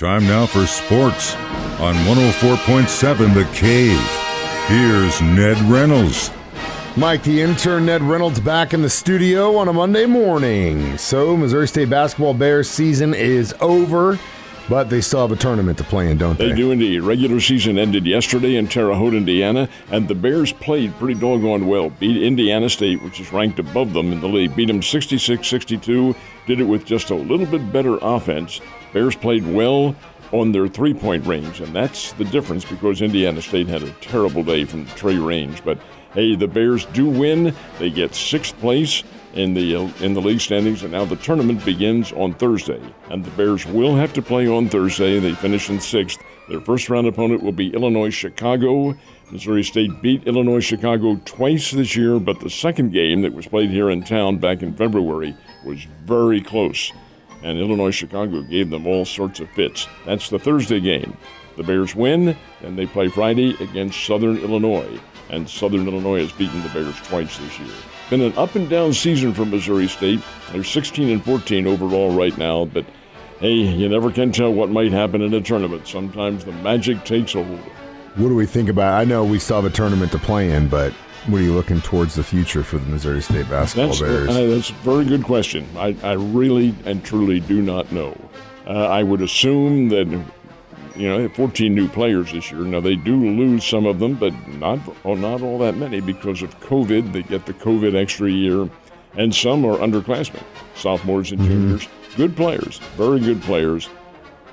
Time now for sports on 104.7 The Cave. Here's Ned Reynolds. Mike, the intern Ned Reynolds back in the studio on a Monday morning. So, Missouri State basketball Bears season is over, but they still have a tournament to play in, don't they? They do indeed. Regular season ended yesterday in Terre Haute, Indiana, and the Bears played pretty doggone well. Beat Indiana State, which is ranked above them in the league. Beat them 66-62. Did it with just a little bit better offense. Bears played well on their three-point range, and that's the difference because Indiana State had a terrible day from the trey range. But hey, the Bears do win. They get sixth place in the league standings, and now the tournament begins on Thursday. And the Bears will have to play on Thursday. They finish in sixth. Their first-round opponent will be Illinois-Chicago. Missouri State beat Illinois-Chicago twice this year, but the second game that was played here in town back in February was very close. And Illinois-Chicago gave them all sorts of fits. That's the Thursday game. The Bears win, and they play Friday against Southern Illinois. And Southern Illinois has beaten the Bears twice this year. Been an up-and-down season for Missouri State. They're 16-14 overall right now, but hey, you never can tell what might happen in a tournament. Sometimes the magic takes hold. What do we think about? I know we still have a tournament to play in, but what are you looking towards the future for the Missouri State basketball Bears? That's a very good question. I really and truly do not know. I would assume that, 14 new players this year. Now, they do lose some of them, but not all that many because of COVID. They get the COVID extra year, and some are underclassmen, sophomores and juniors. Good players, very good players.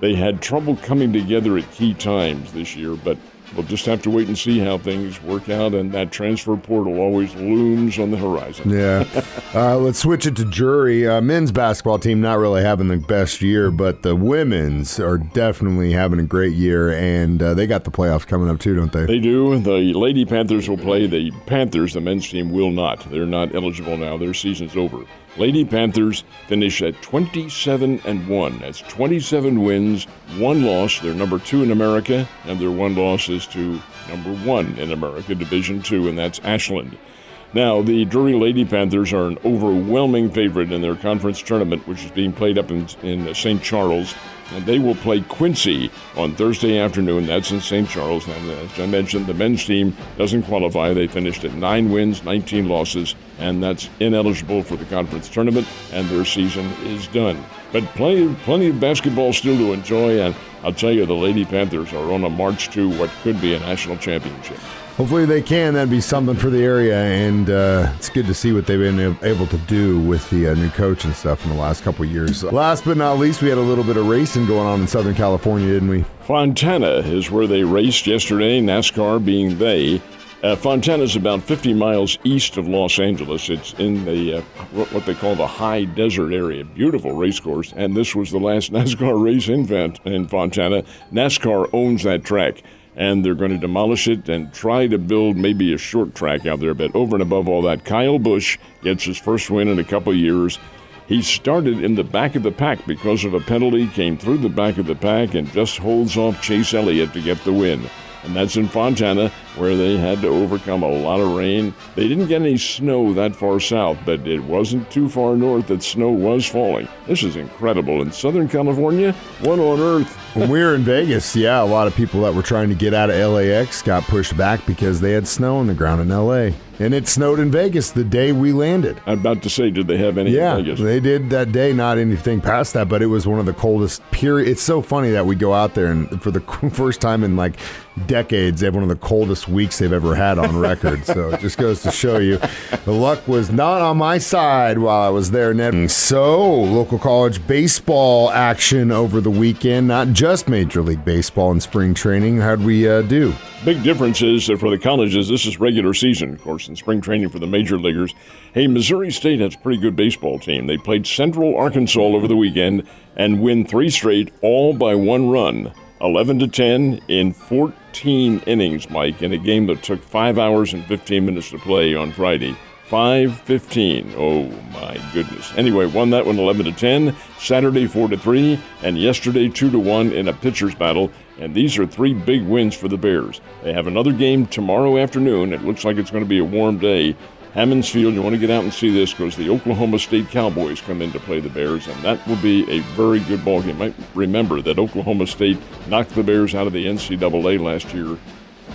They had trouble coming together at key times this year, but we'll just have to wait and see how things work out, and that transfer portal always looms on the horizon. Yeah. Let's switch it to jury. Men's basketball team not really having the best year, but the women's are definitely having a great year, and they got the playoffs coming up too, don't they? They do. The Lady Panthers will play. The Panthers, the men's team, will not. They're not eligible now. Their season's over. Lady Panthers finish at 27-1. That's 27 wins, 1 loss. They're number 2 in America, and their 1 loss is to number 1 in America, Division II, and that's Ashland. Now, the Drury Lady Panthers are an overwhelming favorite in their conference tournament, which is being played up in St. Charles. And they will play Quincy on Thursday afternoon. That's in St. Charles. And as I mentioned, the men's team doesn't qualify. They finished at 9 wins, 19 losses, and that's ineligible for the conference tournament, and their season is done. But plenty of basketball still to enjoy, and I'll tell you, the Lady Panthers are on a march to what could be a national championship. Hopefully they can. That'd be something for the area, and it's good to see what they've been able to do with the new coach and stuff in the last couple of years. Last but not least, we had a little bit of racing going on in Southern California, didn't we? Fontana is where they raced yesterday, NASCAR being they. Fontana is about 50 miles east of Los Angeles. It's in the what they call the high desert area. Beautiful race course, and this was the last NASCAR race in Fontana. NASCAR owns that track, and they're going to demolish it and try to build maybe a short track out there. But over and above all that, Kyle Busch gets his first win in a couple of years. He started in the back of the pack because of a penalty, came through the back of the pack, and just holds off Chase Elliott to get the win. And that's in Fontana, where they had to overcome a lot of rain. They didn't get any snow that far south, but it wasn't too far north that snow was falling. This is incredible. In Southern California, what on earth? When we were in Vegas, a lot of people that were trying to get out of LAX got pushed back because they had snow on the ground in LA. And it snowed in Vegas the day we landed. I'm about to say, did they have any in Vegas? Yeah, they did that day, not anything past that, but it was one of the coldest periods. It's so funny that we go out there, and for the first time in like decades, they have one of the coldest weeks they've ever had on record. So it just goes to show you the luck was not on my side while I was there, Ned. So, local college baseball action over the weekend, not just Major League Baseball and spring training. How'd we do? Big difference is that for the colleges, this is regular season, of course, and spring training for the major leaguers. Hey, Missouri State has a pretty good baseball team. They played Central Arkansas over the weekend and win 3 straight, all by 1 run, 11-10 in 14 innings, Mike, in a game that took 5 hours and 15 minutes to play on Friday. 5-15. Oh, my goodness. Anyway, won that one 11-10, Saturday 4-3, and yesterday 2-1 in a pitcher's battle. And these are 3 big wins for the Bears. They have another game tomorrow afternoon. It looks like it's going to be a warm day. Hammons Field. You want to get out and see this because the Oklahoma State Cowboys come in to play the Bears, and that will be a very good ball game. You might remember that Oklahoma State knocked the Bears out of the NCAA last year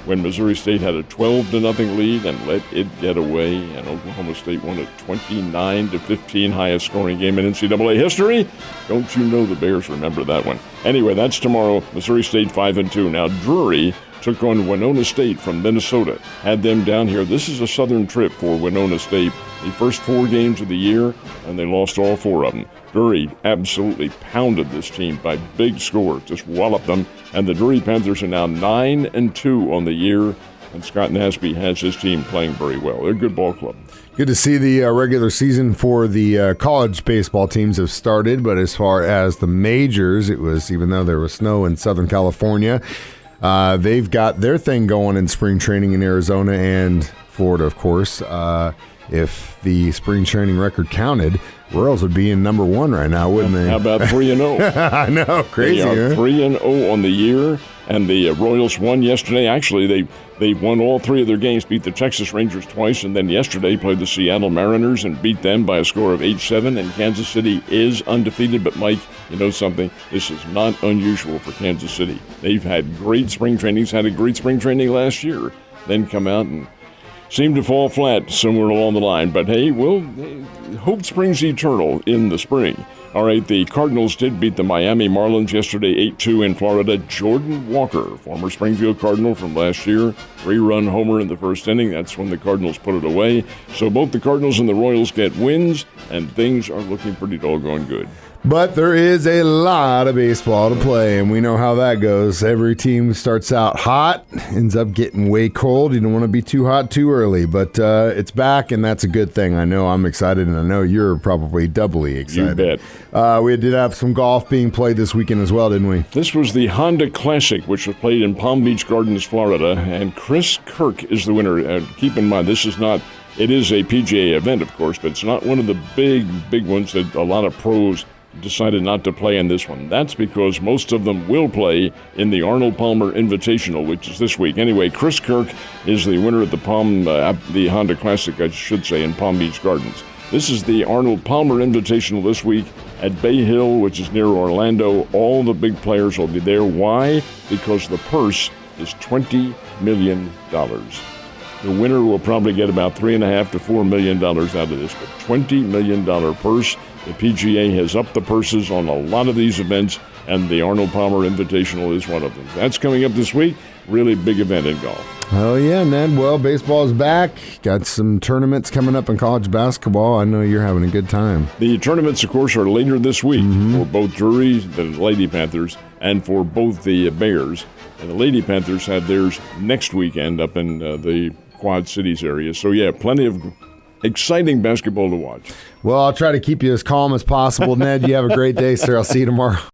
when Missouri State had a 12-0 lead and let it get away, and Oklahoma State won a 29-15 highest scoring game in NCAA history. Don't you know the Bears remember that one? Anyway, that's tomorrow. Missouri State 5-2. Now Drury took on Winona State from Minnesota. Had them down here. This is a southern trip for Winona State. The first 4 games of the year, and they lost all 4 of them. Drury absolutely pounded this team by big scores, just walloped them. And the Drury Panthers are now 9-2 on the year, and Scott Nasby has his team playing very well. They're a good ball club. Good to see the regular season for the college baseball teams have started, but as far as the majors, it was, even though there was snow in Southern California, they've got their thing going in spring training in Arizona and Florida, of course. If the spring training record counted, Royals would be in number 1 right now, wouldn't they? How about 3-0? I know, crazy. They are 3-0 on the year, and the Royals won yesterday. Actually, they won all 3 of their games, beat the Texas Rangers twice, and then yesterday played the Seattle Mariners and beat them by a score of 8-7. And Kansas City is undefeated. But Mike, you know something? This is not unusual for Kansas City. They've had great spring trainings, had a great spring training last year, then come out and seem to fall flat somewhere along the line. But hey, hope springs eternal in the spring. All right, the Cardinals did beat the Miami Marlins yesterday 8-2 in Florida. Jordan Walker, former Springfield Cardinal from last year, 3-run homer in the first inning. That's when the Cardinals put it away. So both the Cardinals and the Royals get wins, and things are looking pretty doggone good. But there is a lot of baseball to play, and we know how that goes. Every team starts out hot, ends up getting way cold. You don't want to be too hot too early, but it's back, and that's a good thing. I know I'm excited, and I know you're probably doubly excited. You bet. We did have some golf being played this weekend as well, didn't we? This was the Honda Classic, which was played in Palm Beach Gardens, Florida, and Chris Kirk is the winner. Keep in mind, this is not... It is a PGA event, of course, but it's not one of the big ones that a lot of pros decided not to play in this one. That's because most of them will play in the Arnold Palmer Invitational, which is this week. Anyway, Chris Kirk is the winner of the Honda Classic, I should say, in Palm Beach Gardens. This is the Arnold Palmer Invitational this week at Bay Hill, which is near Orlando. All the big players will be there. Why? Because the purse is $20 million. The winner will probably get about $3.5 to $4 million out of this, but $20 million purse. The PGA has upped the purses on a lot of these events, and the Arnold Palmer Invitational is one of them. That's coming up this week. Really big event in golf. Oh, yeah, Ned. Well, baseball's back. Got some tournaments coming up in college basketball. I know you're having a good time. The tournaments, of course, are later this week for both Drury, the Lady Panthers, and for both the Bears. And the Lady Panthers had theirs next weekend up in the Quad Cities area. So, yeah, plenty of exciting basketball to watch. Well, I'll try to keep you as calm as possible, Ned. You have a great day, sir. I'll see you tomorrow.